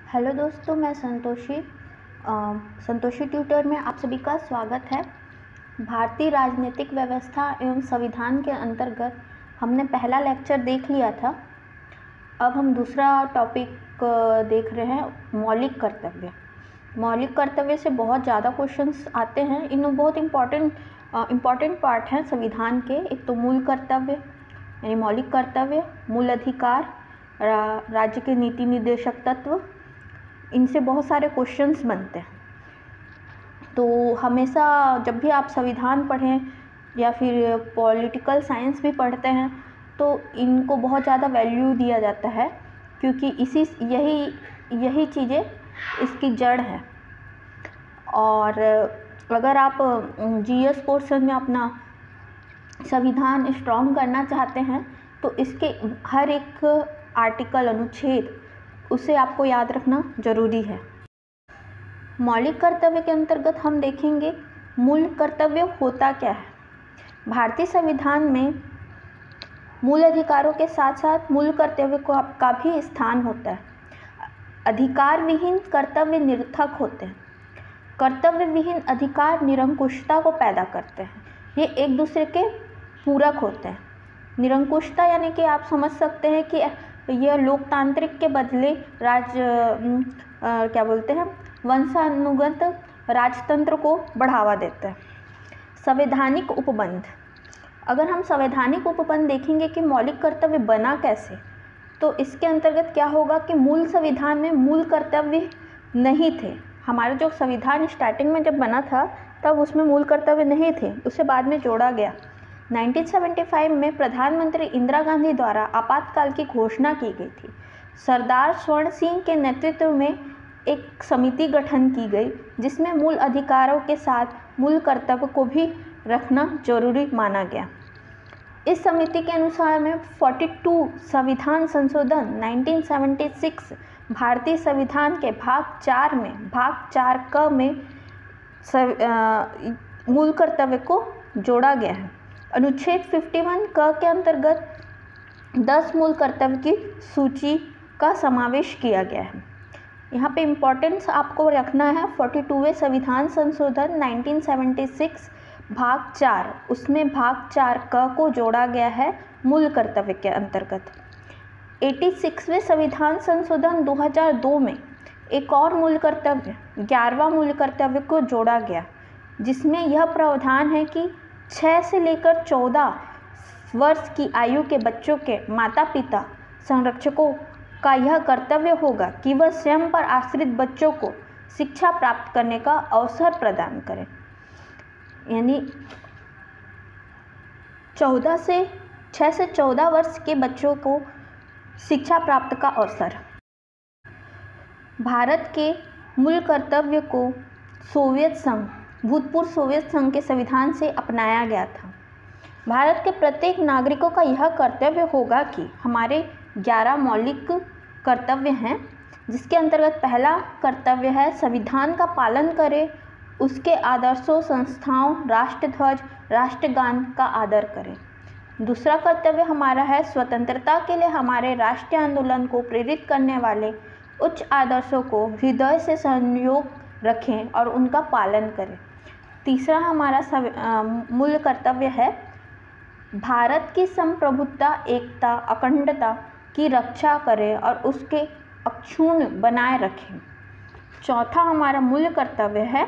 Hello दोस्तों, मैं Santoshi tutor में आप सभी का स्वागत है। भारतीय राजनीतिक व्यवस्था एवं संविधान के अंतर्गत हमने पहला लेक्चर देख लिया था। अब हम दूसरा टॉपिक देख रहे हैं, मौलिक कर्तव्य। मौलिक कर्तव्य से बहुत ज़्यादा क्वेश्चंस आते हैं। इनमें बहुत इम्पॉर्टेंट पार्ट हैं संविधान के। एक तो मूल कर्तव्य यानी मौलिक कर्तव्य, मूल अधिकार, राज्य के नीति निर्देशक तत्व, इनसे बहुत सारे क्वेश्चंस बनते हैं। तो हमेशा जब भी आप संविधान पढ़ें या फिर पॉलिटिकल साइंस भी पढ़ते हैं तो इनको बहुत ज़्यादा वैल्यू दिया जाता है, क्योंकि यही चीज़ें इसकी जड़ है। और अगर आप जीएस पोर्शन में अपना संविधान स्ट्रॉन्ग करना चाहते हैं तो इसके हर एक आर्टिकल, अनुच्छेद, उसे आपको याद रखना जरूरी है। मौलिक कर्तव्य के अंतर्गत हम देखेंगे मूल कर्तव्य होता क्या है। भारतीय संविधान में मूल अधिकारों के साथ साथ मूल कर्तव्य का भी स्थान होता है। अधिकार विहीन कर्तव्य निरर्थक होते हैं। कर्तव्य विहीन अधिकार निरंकुशता को पैदा करते हैं। ये एक दूसरे के पूरक होते हैं। निरंकुशता यानी कि आप समझ सकते हैं कि यह लोकतांत्रिक के बदले वंशानुगत राजतंत्र को बढ़ावा देता है। संवैधानिक उपबंध, अगर हम संवैधानिक उपबंध देखेंगे कि मौलिक कर्तव्य बना कैसे, तो इसके अंतर्गत क्या होगा कि मूल संविधान में मूल कर्तव्य नहीं थे। हमारा जो संविधान स्टार्टिंग में जब बना था तब उसमें मूल कर्तव्य नहीं थे, उसे बाद में जोड़ा गया। 1975 में प्रधानमंत्री इंदिरा गांधी द्वारा आपातकाल की घोषणा की गई थी। सरदार स्वर्ण सिंह के नेतृत्व में एक समिति गठन की गई जिसमें मूल अधिकारों के साथ मूल कर्तव्य को भी रखना जरूरी माना गया। इस समिति के अनुसार में 42 संविधान संशोधन 1976 भारतीय संविधान के भाग 4 क में मूल कर्तव्य को जोड़ा गया है। अनुच्छेद 51 क के अंतर्गत 10 मूल कर्तव्य की सूची का समावेश किया गया है। यहाँ पे इम्पोर्टेंस आपको रखना है 42वें संविधान संशोधन 1976 भाग 4, उसमें भाग 4 क को जोड़ा गया है मूल कर्तव्य के अंतर्गत। 86वें संविधान संशोधन 2002 में एक और मूल कर्तव्य 11वां मूल कर्तव्य को जोड़ा गया, जिसमें यह प्रावधान है कि 6 से लेकर 14 वर्ष की आयु के बच्चों के माता पिता संरक्षकों का यह कर्तव्य होगा कि वह स्वयं पर आश्रित बच्चों को शिक्षा प्राप्त करने का अवसर प्रदान करें। यानी 6 से 14 वर्ष के बच्चों को शिक्षा प्राप्त का अवसर। भारत के मूल कर्तव्य को भूतपूर्व सोवियत संघ के संविधान से अपनाया गया था। भारत के प्रत्येक नागरिकों का यह कर्तव्य होगा कि हमारे 11 मौलिक कर्तव्य हैं, जिसके अंतर्गत पहला कर्तव्य है संविधान का पालन करें, उसके आदर्शों, संस्थाओं, राष्ट्रध्वज, राष्ट्रगान का आदर करें। दूसरा कर्तव्य हमारा है स्वतंत्रता के लिए हमारे राष्ट्रीय आंदोलन को प्रेरित करने वाले उच्च आदर्शों को हृदय से संयोग रखें और उनका पालन करें। तीसरा हमारा मूल कर्तव्य है भारत की संप्रभुता, एकता, अखंडता की रक्षा करें और उसके अक्षुण्ण बनाए रखें। चौथा हमारा मूल कर्तव्य है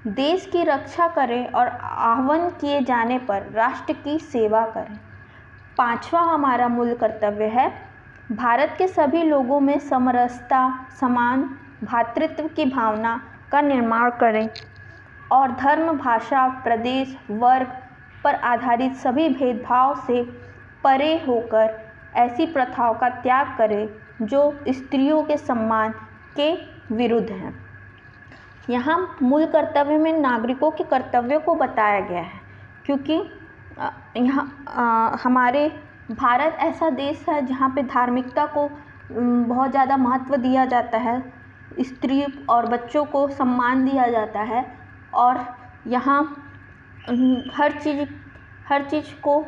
देश की रक्षा करें और आह्वान किए जाने पर राष्ट्र की सेवा करें। पांचवा हमारा मूल कर्तव्य है भारत के सभी लोगों में समरसता, समान भ्रातृत्व की भावना का निर्माण करें और धर्म, भाषा, प्रदेश, वर्ग पर आधारित सभी भेदभाव से परे होकर ऐसी प्रथाओं का त्याग करें जो स्त्रियों के सम्मान के विरुद्ध हैं। यहाँ मूल कर्तव्य में नागरिकों के कर्तव्यों को बताया गया है, क्योंकि यहाँ हमारे भारत ऐसा देश है जहाँ पे धार्मिकता को बहुत ज़्यादा महत्व दिया जाता है, स्त्री और बच्चों को सम्मान दिया जाता है, और यहाँ हर चीज़ को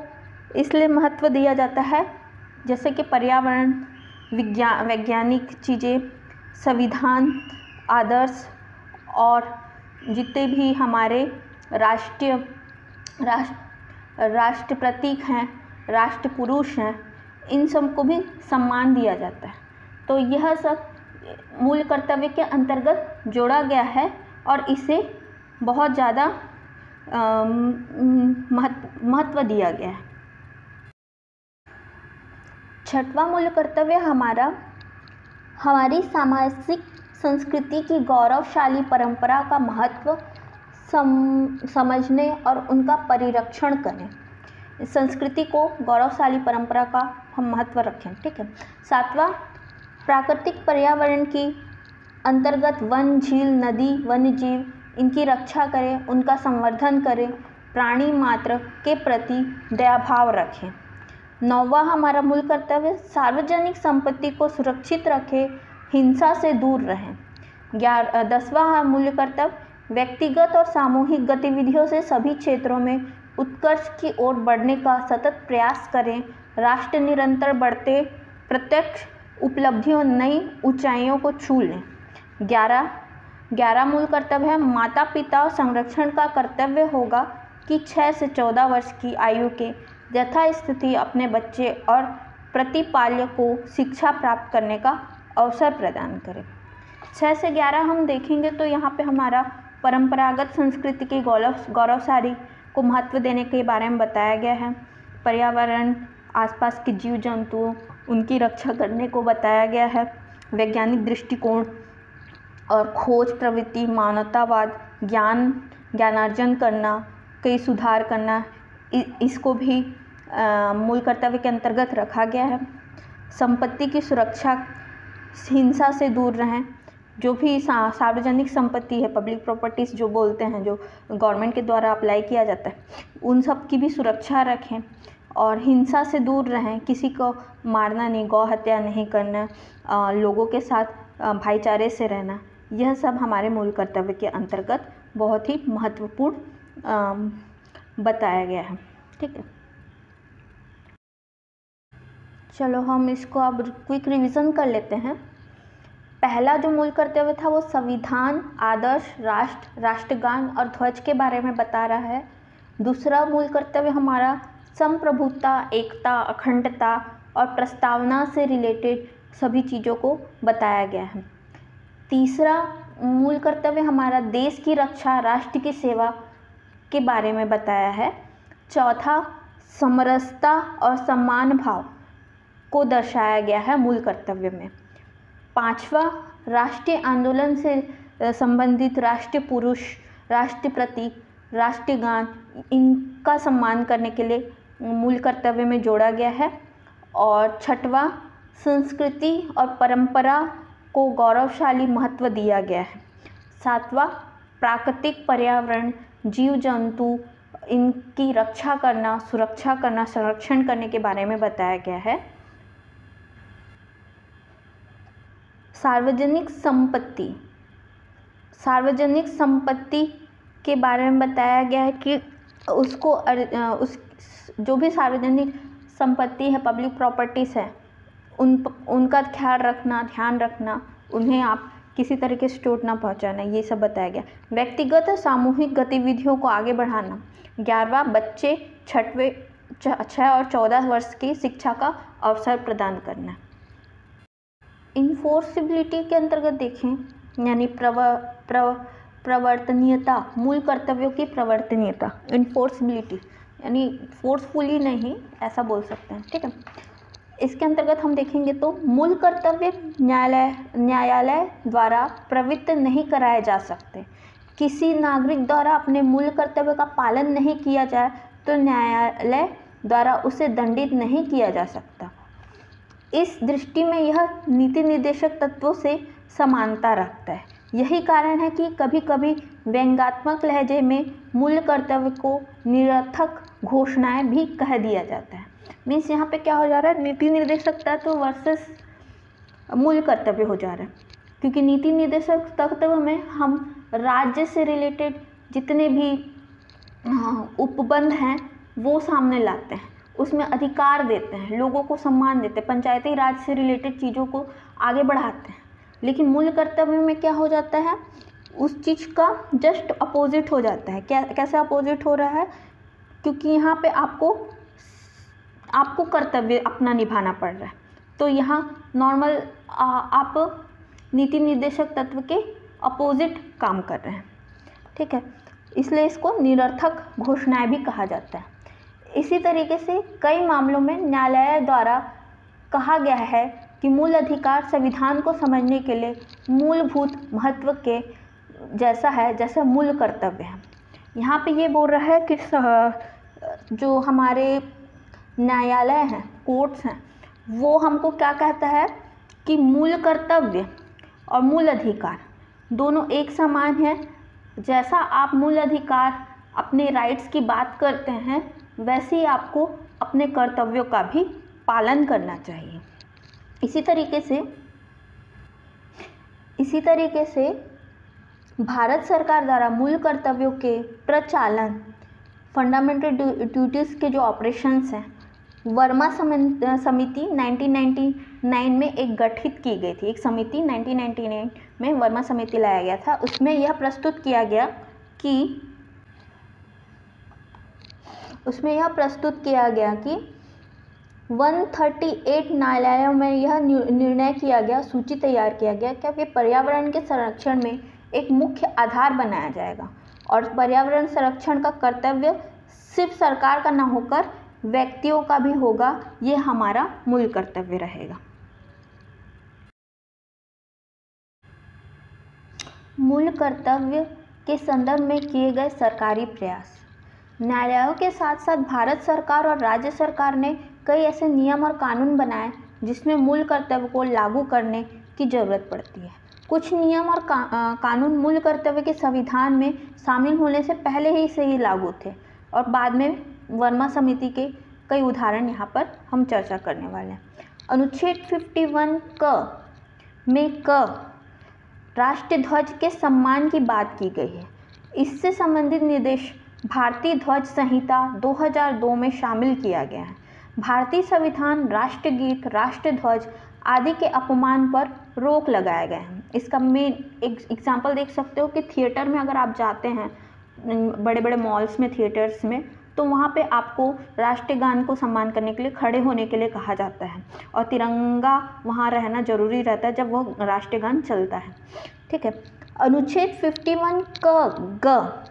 इसलिए महत्व दिया जाता है जैसे कि पर्यावरण, वैज्ञानिक चीज़ें, संविधान, आदर्श और जितने भी हमारे राष्ट्र प्रतीक हैं, राष्ट्र पुरुष हैं, इन सब को भी सम्मान दिया जाता है। तो यह सब मूल कर्तव्य के अंतर्गत जोड़ा गया है और इसे बहुत ज़्यादा महत्व दिया गया है। छठवां मूल कर्तव्य हमारी सामाजिक संस्कृति की गौरवशाली परंपरा का महत्व समझने और उनका परिरक्षण करें। संस्कृति को, गौरवशाली परंपरा का हम महत्व रखें। ठीक है। सातवां, प्राकृतिक पर्यावरण की अंतर्गत वन, झील, नदी, वन्य जीव, इनकी रक्षा करें, उनका संवर्धन करें, प्राणी मात्र के प्रति दयाभाव रखें। नौवां हमारा मूल कर्तव्य सार्वजनिक संपत्ति को सुरक्षित रखें, हिंसा से दूर रहें। 10वां मूल कर्तव्य व्यक्तिगत और सामूहिक गतिविधियों से सभी क्षेत्रों में उत्कर्ष की ओर बढ़ने का सतत प्रयास करें। राष्ट्र निरंतर बढ़ते प्रत्यक्ष उपलब्धियों, नई ऊंचाइयों को छू लें। 11 मूल कर्तव्य है माता पिता और संरक्षण का कर्तव्य होगा कि 6 से 14 वर्ष की आयु के यथास्थिति अपने बच्चे और प्रतिपाल्य को शिक्षा प्राप्त करने का अवसर प्रदान करें। 6 से 11 हम देखेंगे तो यहाँ पे हमारा परंपरागत संस्कृति की गौरवशाली को महत्व देने के बारे में बताया गया है। पर्यावरण, आसपास के जीव जंतुओं, उनकी रक्षा करने को बताया गया है। वैज्ञानिक दृष्टिकोण और खोज प्रवृत्ति, मानवतावाद, ज्ञानार्जन करना, कई सुधार करना, इसको भी मूल कर्तव्य के अंतर्गत रखा गया है। संपत्ति की सुरक्षा, हिंसा से दूर रहें। जो भी सार्वजनिक संपत्ति है, पब्लिक प्रॉपर्टीज़ जो बोलते हैं, जो गवर्नमेंट के द्वारा अप्लाई किया जाता है, उन सब की भी सुरक्षा रखें और हिंसा से दूर रहें। किसी को मारना नहीं, गौ हत्या नहीं करना, लोगों के साथ भाईचारे से रहना, यह सब हमारे मूल कर्तव्य के अंतर्गत बहुत ही महत्वपूर्ण बताया गया है। ठीक है। चलो हम इसको अब क्विक रिवीजन कर लेते हैं। पहला जो मूल कर्तव्य था वो संविधान, आदर्श, राष्ट्र, राष्ट्रगान और ध्वज के बारे में बता रहा है। दूसरा मूल कर्तव्य हमारा संप्रभुता, एकता, अखंडता और प्रस्तावना से रिलेटेड सभी चीज़ों को बताया गया है। तीसरा मूल कर्तव्य हमारा देश की रक्षा, राष्ट्र की सेवा के बारे में बताया है। चौथा समरसता और सम्मान भाव को दर्शाया गया है मूल कर्तव्य में। पांचवा राष्ट्रीय आंदोलन से संबंधित राष्ट्रीय पुरुष, राष्ट्रीय प्रतीक, राष्ट्रीय गान, इनका सम्मान करने के लिए मूल कर्तव्य में जोड़ा गया है। और छठवां संस्कृति और परंपरा को गौरवशाली महत्व दिया गया है। सातवां प्राकृतिक पर्यावरण, जीव जंतु, इनकी रक्षा करना, सुरक्षा करना, संरक्षण करने के बारे में बताया गया है। सार्वजनिक संपत्ति के बारे में बताया गया है कि जो भी सार्वजनिक संपत्ति है, पब्लिक प्रॉपर्टीज़ है, उनका ध्यान रखना, उन्हें आप किसी तरीके से चोट ना पहुंचाना, ये सब बताया गया। व्यक्तिगत और सामूहिक गतिविधियों को आगे बढ़ाना। 11वां बच्चे 6 और 14 वर्ष की शिक्षा का अवसर प्रदान करना। इन्फोर्सिबिलिटी के अंतर्गत देखें यानी प्रवर्तनीयता, मूल कर्तव्यों की प्रवर्तनीयता। इन्फोर्सिबिलिटी यानी फोर्सफुली नहीं, ऐसा बोल सकते हैं। ठीक है। इसके अंतर्गत हम देखेंगे तो मूल कर्तव्य न्यायालय द्वारा प्रवृत्त नहीं कराए जा सकते। किसी नागरिक द्वारा अपने मूल कर्तव्य का पालन नहीं किया जाए तो न्यायालय द्वारा उसे दंडित नहीं किया जा सकता। इस दृष्टि में यह नीति निर्देशक तत्वों से समानता रखता है। यही कारण है कि कभी कभी व्यंग्यात्मक लहजे में मूल कर्तव्य को निरर्थक घोषणाएं भी कह दिया जाता है। मीन्स यहाँ पे क्या हो जा रहा है, नीति निर्देशक तत्व वर्सेस मूल कर्तव्य हो जा रहा है। क्योंकि नीति निर्देशक तत्व में हम राज्य से रिलेटेड जितने भी उपबंध हैं वो सामने लाते हैं, उसमें अधिकार देते हैं, लोगों को सम्मान देते हैं, पंचायती राज से रिलेटेड चीज़ों को आगे बढ़ाते हैं। लेकिन मूल कर्तव्य में क्या हो जाता है, उस चीज़ का जस्ट अपोजिट हो जाता है। कैसे अपोजिट हो रहा है, क्योंकि यहाँ पे आपको कर्तव्य अपना निभाना पड़ रहा है, तो यहाँ नॉर्मल आप नीति निर्देशक तत्व के अपोजिट काम कर रहे हैं, ठीक है। इसलिए इसको निरर्थक घोषणाएं भी कहा जाता है। इसी तरीके से कई मामलों में न्यायालय द्वारा कहा गया है कि मूल अधिकार संविधान को समझने के लिए मूलभूत महत्व के जैसा है जैसा मूल कर्तव्य है। यहाँ पे ये बोल रहा है कि जो हमारे न्यायालय हैं, कोर्ट्स हैं, वो हमको क्या कहता है कि मूल कर्तव्य और मूल अधिकार दोनों एक समान है। जैसा आप मूल अधिकार अपने राइट्स की बात करते हैं, वैसे ही आपको अपने कर्तव्यों का भी पालन करना चाहिए। इसी तरीके से भारत सरकार द्वारा मूल कर्तव्यों के प्रचालन, फंडामेंटल ड्यूटीज़ के जो ऑपरेशंस हैं, वर्मा समिति 1999 में एक गठित की गई थी। एक समिति 1999 में वर्मा समिति लाया गया था। उसमें यह प्रस्तुत किया गया कि 138 न्यायालयों में यह निर्णय किया गया, सूची तैयार किया गया कि पर्यावरण के संरक्षण में एक मुख्य आधार बनाया जाएगा और पर्यावरण संरक्षण का कर्तव्य सिर्फ सरकार का ना होकर व्यक्तियों का भी होगा। ये हमारा मूल कर्तव्य रहेगा। मूल कर्तव्य के संदर्भ में किए गए सरकारी प्रयास। न्यायालयों के साथ साथ भारत सरकार और राज्य सरकार ने कई ऐसे नियम और कानून बनाए जिसमें मूल कर्तव्य को लागू करने की ज़रूरत पड़ती है। कुछ नियम और कानून मूल कर्तव्य के संविधान में शामिल होने से पहले ही से ही लागू थे और बाद में वर्मा समिति के कई उदाहरण यहाँ पर हम चर्चा करने वाले हैं। अनुच्छेद 51 में राष्ट्रीय ध्वज के सम्मान की बात की गई है। इससे संबंधित निर्देश भारतीय ध्वज संहिता 2002 में शामिल किया गया है। भारतीय संविधान, राष्ट्रगीत, राष्ट्रीय ध्वज आदि के अपमान पर रोक लगाए गए हैं। इसका मेन एग्जाम्पल देख सकते हो कि थिएटर में अगर आप जाते हैं, बड़े बड़े मॉल्स में, थिएटर्स में, तो वहाँ पे आपको राष्ट्रीय गान को सम्मान करने के लिए खड़े होने के लिए कहा जाता है और तिरंगा वहाँ रहना जरूरी रहता है जब वो राष्ट्रीय गान चलता है, ठीक है। अनुच्छेद 51 ग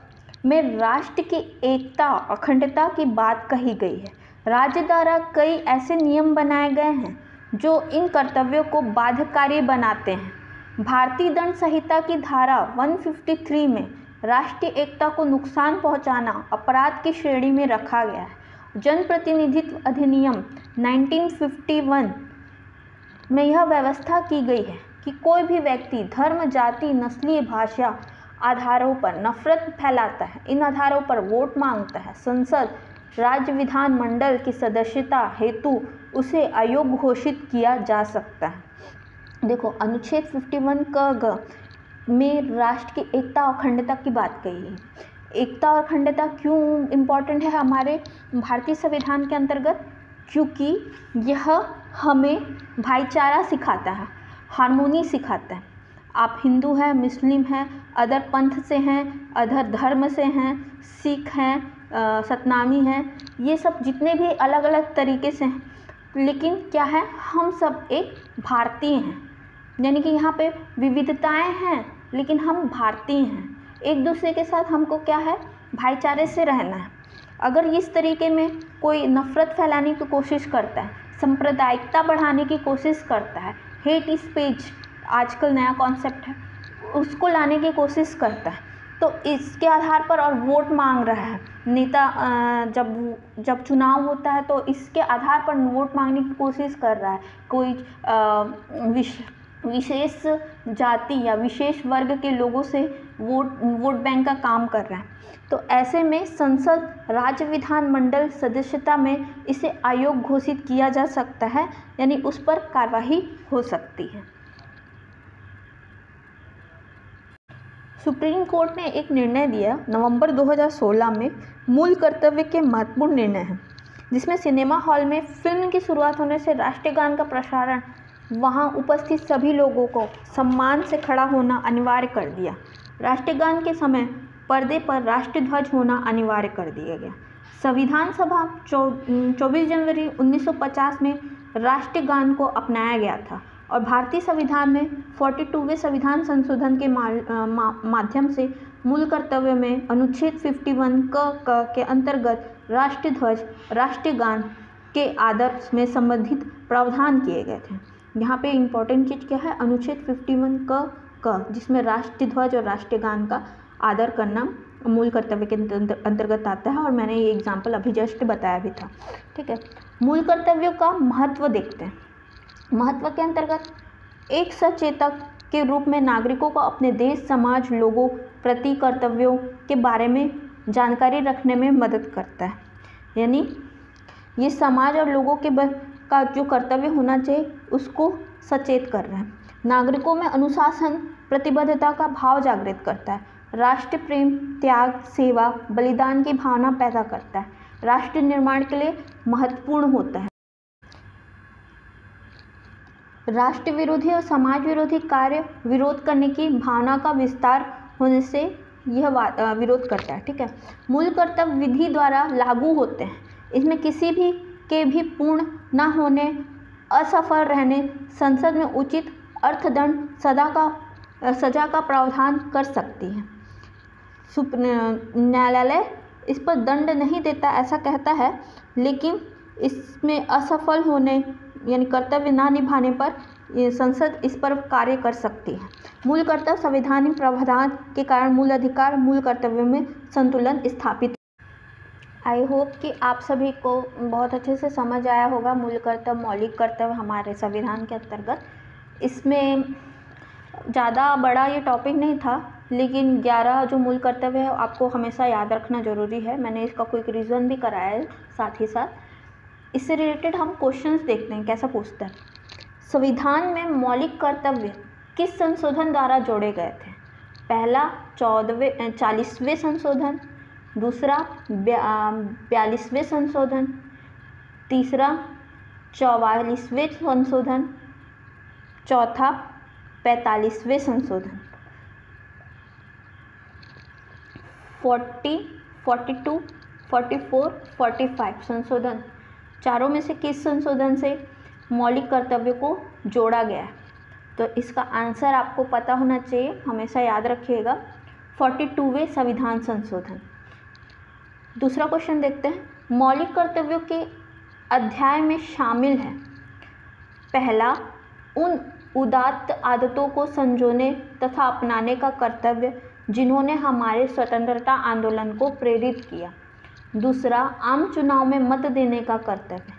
में राष्ट्र की एकता, अखंडता की बात कही गई है। राज्य द्वारा कई ऐसे नियम बनाए गए हैं जो इन कर्तव्यों को बाध्यकारी बनाते हैं। भारतीय दंड संहिता की धारा 153 में राष्ट्रीय एकता को नुकसान पहुंचाना अपराध की श्रेणी में रखा गया है। जनप्रतिनिधित्व अधिनियम 1951 में यह व्यवस्था की गई है कि कोई भी व्यक्ति धर्म, जाति, नस्लीय, भाषा आधारों पर नफरत फैलाता है, इन आधारों पर वोट मांगता है, संसद, राज्य विधानमंडल की सदस्यता हेतु उसे अयोग्य घोषित किया जा सकता है। देखो, अनुच्छेद 51 ग में राष्ट्र की एकता और अखंडता की बात कही है। एकता और अखंडता क्यों इम्पॉर्टेंट है हमारे भारतीय संविधान के अंतर्गत? क्योंकि यह हमें भाईचारा सिखाता है, हार्मोनी सिखाता है। आप हिंदू हैं, मुस्लिम हैं, अदर पंथ से हैं, अदर धर्म से हैं, सिख हैं, सतनामी हैं, ये सब जितने भी अलग अलग तरीके से हैं, लेकिन क्या है, हम सब एक भारतीय हैं। यानी कि यहाँ पे विविधताएं हैं लेकिन हम भारतीय हैं। एक दूसरे के साथ हमको क्या है, भाईचारे से रहना है। अगर इस तरीके में कोई नफ़रत फैलाने की कोशिश करता है, सांप्रदायिकता बढ़ाने की कोशिश करता है, हेट स्पीच आजकल नया कॉन्सेप्ट है, उसको लाने की कोशिश करता है, तो इसके आधार पर और वोट मांग रहा है नेता, जब चुनाव होता है तो इसके आधार पर वोट मांगने की कोशिश कर रहा है, कोई विशेष जाति या विशेष वर्ग के लोगों से वोट बैंक का काम कर रहा है, तो ऐसे में संसद, राज्य विधानमंडल सदस्यता में इसे अयोग्य घोषित किया जा सकता है, यानी उस पर कार्रवाई हो सकती है। सुप्रीम कोर्ट ने एक निर्णय दिया नवंबर 2016 में, मूल कर्तव्य के महत्वपूर्ण निर्णय हैं, जिसमें सिनेमा हॉल में फिल्म की शुरुआत होने से राष्ट्रीय गान का प्रसारण वहाँ उपस्थित सभी लोगों को सम्मान से खड़ा होना अनिवार्य कर दिया। राष्ट्रगान के समय पर्दे पर राष्ट्रीय ध्वज होना अनिवार्य कर दिया गया। संविधान सभा 24 जनवरी 1950 में राष्ट्रगान को अपनाया गया था और भारतीय संविधान में 42वें संविधान संशोधन के माध्यम से मूल कर्तव्य में अनुच्छेद 51 क के अंतर्गत राष्ट्रीय ध्वज राष्ट्रीय गान के आदर में संबंधित प्रावधान किए गए थे। यहाँ पे इम्पोर्टेंट चीज़ क्या है, अनुच्छेद 51 क जिसमें राष्ट्रीय ध्वज और राष्ट्रीय गान का आदर करना मूल कर्तव्य के अंतर्गत आता है और मैंने ये एग्जाम्पल अभी जस्ट बताया भी था। ठीक है, मूल कर्तव्यों का महत्व देखते हैं। महत्व के अंतर्गत एक सचेतक के रूप में नागरिकों को अपने देश, समाज, लोगों प्रति कर्तव्यों के बारे में जानकारी रखने में मदद करता है। यानी ये समाज और लोगों के का जो कर्तव्य होना चाहिए उसको सचेत कर रहे हैं। नागरिकों में अनुशासन, प्रतिबद्धता का भाव जागृत करता है। राष्ट्र प्रेम, त्याग, सेवा, बलिदान की भावना पैदा करता है। राष्ट्र निर्माण के लिए महत्वपूर्ण होता है। राष्ट्र विरोधी और समाज विरोधी कार्य विरोध करने की भावना का विस्तार होने से यह विरोध करता है। ठीक है, मूल कर्तव्य विधि द्वारा लागू होते हैं। इसमें किसी भी के भी पूर्ण न होने, असफल रहने संसद में उचित अर्थदंड सजा का प्रावधान कर सकती है। न्यायालय इस पर दंड नहीं देता ऐसा कहता है, लेकिन इसमें असफल होने यानी कर्तव्य ना निभाने पर संसद इस पर कार्य कर सकती है। मूल कर्तव्य संवैधानिक प्रावधान के कारण मूल अधिकार मूल कर्तव्य में संतुलन स्थापित। आई होप कि आप सभी को बहुत अच्छे से समझ आया होगा मूल कर्तव्य, मौलिक कर्तव्य हमारे संविधान के अंतर्गत। इसमें ज़्यादा बड़ा ये टॉपिक नहीं था, लेकिन 11 जो मूल कर्तव्य है आपको हमेशा याद रखना ज़रूरी है। मैंने इसका क्विक रिवीजन भी कराया है साथ ही साथ। इससे रिलेटेड हम क्वेश्चंस देखते हैं कैसा पूछता है। संविधान में मौलिक कर्तव्य किस संशोधन द्वारा जोड़े गए थे? पहला 40वें संशोधन, दूसरा 42वें संशोधन, तीसरा 44वें संशोधन, चौथा 45वें संशोधन। 40, 42, 44, 45 संशोधन चारों में से किस संशोधन से मौलिक कर्तव्य को जोड़ा गया है? तो इसका आंसर आपको पता होना चाहिए, हमेशा याद रखिएगा, 42वें संविधान संशोधन। दूसरा क्वेश्चन देखते हैं। मौलिक कर्तव्यों के अध्याय में शामिल है। पहला, उन उदात्त आदतों को संजोने तथा अपनाने का कर्तव्य जिन्होंने हमारे स्वतंत्रता आंदोलन को प्रेरित किया। दूसरा, आम चुनाव में मत देने का कर्तव्य।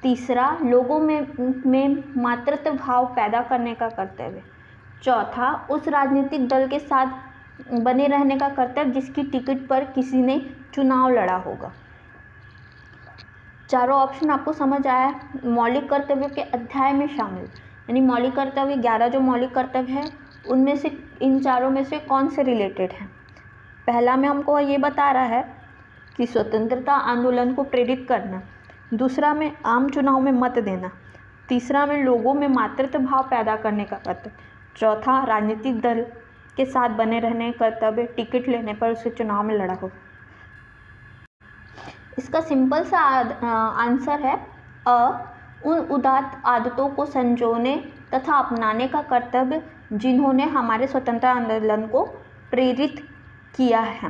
तीसरा, लोगों में मातृत्व भाव पैदा करने का कर्तव्य। चौथा, उस राजनीतिक दल के साथ बने रहने का कर्तव्य जिसकी टिकट पर किसी ने चुनाव लड़ा होगा। चारों ऑप्शन आपको समझ आया। मौलिक कर्तव्यों के अध्याय में शामिल यानी मौलिक कर्तव्य 11 जो मौलिक कर्तव्य है उनमें से इन चारों में से कौन से रिलेटेड है? पहला में हमको ये बता रहा है कि स्वतंत्रता आंदोलन को प्रेरित करना, दूसरा में आम चुनाव में मत देना, तीसरा में लोगों में मातृत्व भाव पैदा करने का कर्तव्य, चौथा राजनीतिक दल के साथ बने रहने का कर्तव्य, टिकट लेने पर उसे चुनाव में लड़ा हो। इसका सिंपल सा आंसर है उन उदात्त आदतों को संजोने तथा अपनाने का कर्तव्य जिन्होंने हमारे स्वतंत्रता आंदोलन को प्रेरित किया है।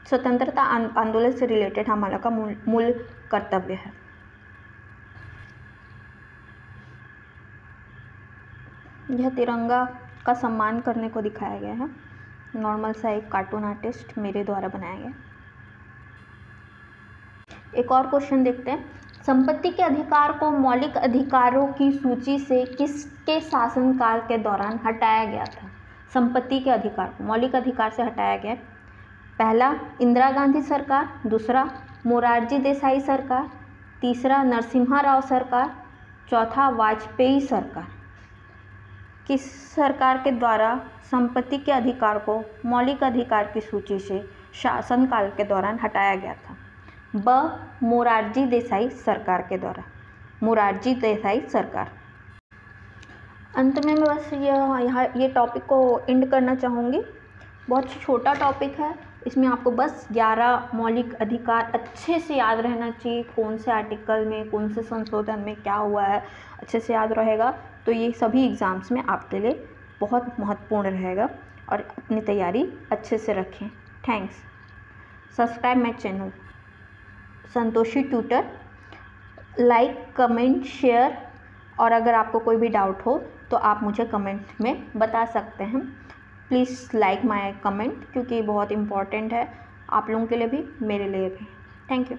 स्वतंत्रता आंदोलन से रिलेटेड हमारा का मूल कर्तव्य है। यह तिरंगा का सम्मान करने को दिखाया गया है। नॉर्मल सा एक कार्टून आर्टिस्ट मेरे द्वारा बनाया गया। एक और क्वेश्चन देखते हैं। संपत्ति के अधिकार को मौलिक अधिकारों की सूची से किसके शासनकाल के दौरान हटाया गया था? संपत्ति के अधिकार को मौलिक अधिकार से हटाया गया। पहला इंदिरा गांधी सरकार, दूसरा मोरारजी देसाई सरकार, तीसरा नरसिम्हा राव सरकार, चौथा वाजपेयी सरकार। किस सरकार के द्वारा संपत्ति के अधिकार को मौलिक अधिकार की सूची से शासनकाल के दौरान हटाया गया था? ब मोरारजी देसाई सरकार के द्वारा। मोरारजी देसाई सरकार। अंत में मैं बस ये टॉपिक को एंड करना चाहूँगी। बहुत छोटा टॉपिक है, इसमें आपको बस 11 मौलिक अधिकार अच्छे से याद रहना चाहिए, कौन से आर्टिकल में, कौन से संशोधन में क्या हुआ है, अच्छे से याद रहेगा तो ये सभी एग्ज़ाम्स में आपके लिए बहुत महत्वपूर्ण रहेगा। और अपनी तैयारी अच्छे से रखें। Thanks. Subscribe my channel Santoshi tutor. Like, comment, share, और अगर आपको कोई भी डाउट हो तो आप मुझे कमेंट में बता सकते हैं। प्लीज़ लाइक माय कमेंट, क्योंकि बहुत इम्पॉर्टेंट है आप लोगों के लिए भी, मेरे लिए भी। Thank you.